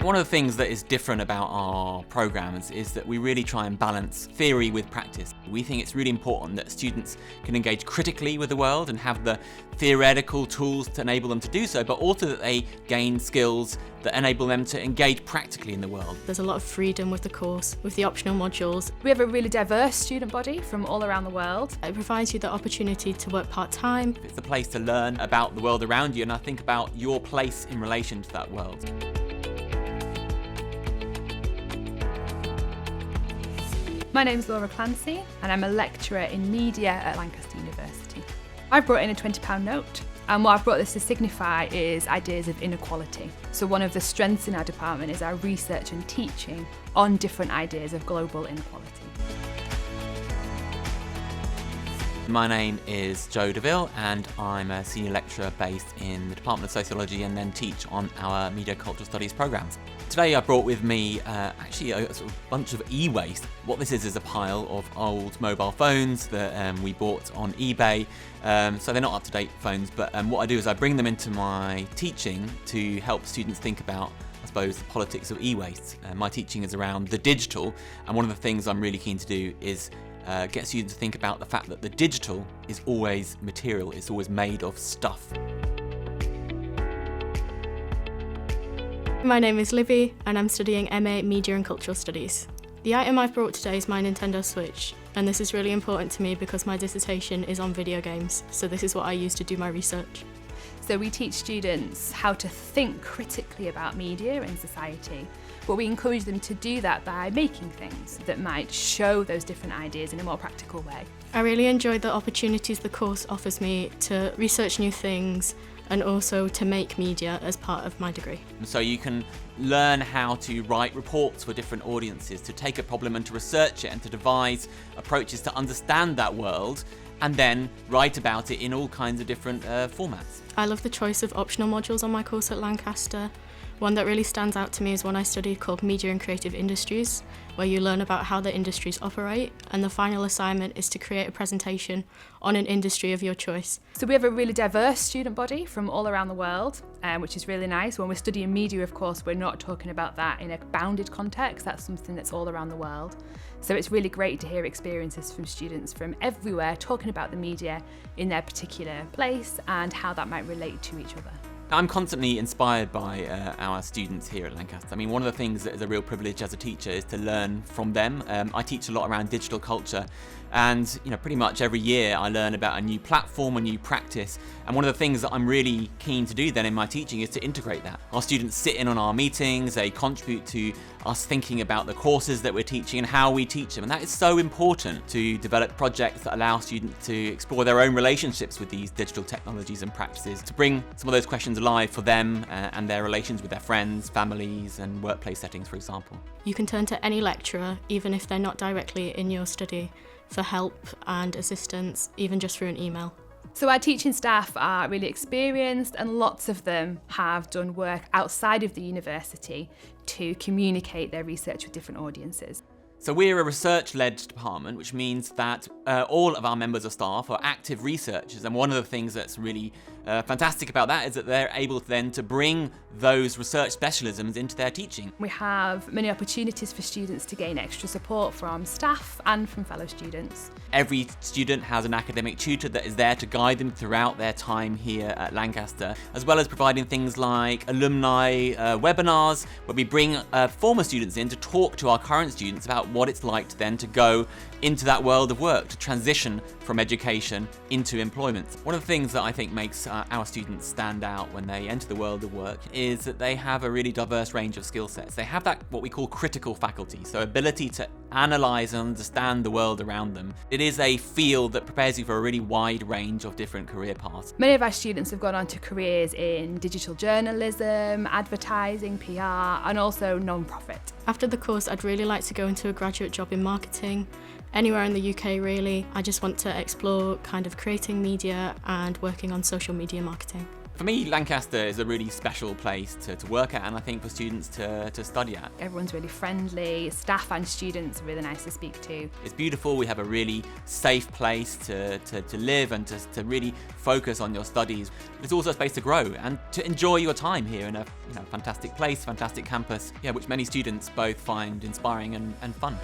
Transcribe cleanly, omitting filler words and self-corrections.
One of the things that is different about our programs is that we really try and balance theory with practice. We think it's really important that students can engage critically with the world and have the theoretical tools to enable them to do so, but also that they gain skills that enable them to engage practically in the world. There's a lot of freedom with the course, with the optional modules. We have a really diverse student body from all around the world. It provides you the opportunity to work part-time. It's a place to learn about the world around you, and I think about your place in relation to that world. My name's Laura Clancy and I'm a lecturer in media at Lancaster University. I've brought in a £20 note, and what I've brought this to signify is ideas of inequality. So one of the strengths in our department is our research and teaching on different ideas of global inequality. My name is Joe DeVille and I'm a senior lecturer based in the Department of Sociology and then teach on our Media Cultural Studies programmes. Today I brought with me actually a sort of bunch of e-waste. What this is a pile of old mobile phones that we bought on eBay. So they're not up-to-date phones, but what I do is I bring them into my teaching to help students think about, I suppose, the politics of e-waste. My teaching is around the digital, and one of the things I'm really keen to do is get students to think about the fact that the digital is always material, it's always made of stuff. My name is Livy and I'm studying MA Media and Cultural Studies. The item I've brought today is my Nintendo Switch, and this is really important to me because my dissertation is on video games, so this is what I use to do my research. So we teach students how to think critically about media and society, but we encourage them to do that by making things that might show those different ideas in a more practical way. I really enjoy the opportunities the course offers me to research new things and also to make media as part of my degree. So you can learn how to write reports for different audiences, to take a problem and to research it and to devise approaches to understand that world and then write about it in all kinds of different formats. I love the choice of optional modules on my course at Lancaster. One that really stands out to me is one I studied called Media and Creative Industries, where you learn about how the industries operate, and the final assignment is to create a presentation on an industry of your choice. So we have a really diverse student body from all around the world, which is really nice. When we're studying media, of course, we're not talking about that in a bounded context. That's something that's all around the world. So it's really great to hear experiences from students from everywhere talking about the media in their particular place and how that might relate to each other. I'm constantly inspired by our students here at Lancaster. I mean, one of the things that is a real privilege as a teacher is to learn from them. I teach a lot around digital culture, and pretty much every year I learn about a new platform, a new practice, and one of the things that I'm really keen to do then in my teaching is to integrate that. Our students sit in on our meetings, they contribute to us thinking about the courses that we're teaching and how we teach them, and that is so important to develop projects that allow students to explore their own relationships with these digital technologies and practices, to bring some of those questions alive for them and their relations with their friends, families and workplace settings, for example. You can turn to any lecturer, even if they're not directly in your study, for help and assistance, even just through an email. So our teaching staff are really experienced, and lots of them have done work outside of the university to communicate their research with different audiences. So we're a research-led department, which means that all of our members of staff are active researchers, and one of the things that's really fantastic about that is that they're able then to bring those research specialisms into their teaching. We have many opportunities for students to gain extra support from staff and from fellow students. Every student has an academic tutor that is there to guide them throughout their time here at Lancaster, as well as providing things like alumni webinars, where we bring former students in to talk to our current students about what it's like to then to go into that world of work, to transition from education into employment. One of the things that I think makes our students stand out when they enter the world of work is that they have a really diverse range of skill sets. They have that what we call critical faculty, so ability to analyse and understand the world around them. It is a field that prepares you for a really wide range of different career paths. Many of our students have gone on to careers in digital journalism, advertising, PR, and also non-profit. After the course, I'd really like to go into a graduate job in marketing, anywhere in the UK really. I just want to explore kind of creating media and working on social media marketing. For me, Lancaster is a really special place to work at, and I think for students to study at. Everyone's really friendly, staff and students are really nice to speak to. It's beautiful, we have a really safe place to live and to really focus on your studies. There's also a space to grow and to enjoy your time here in a fantastic place, fantastic campus, which many students both find inspiring and fun.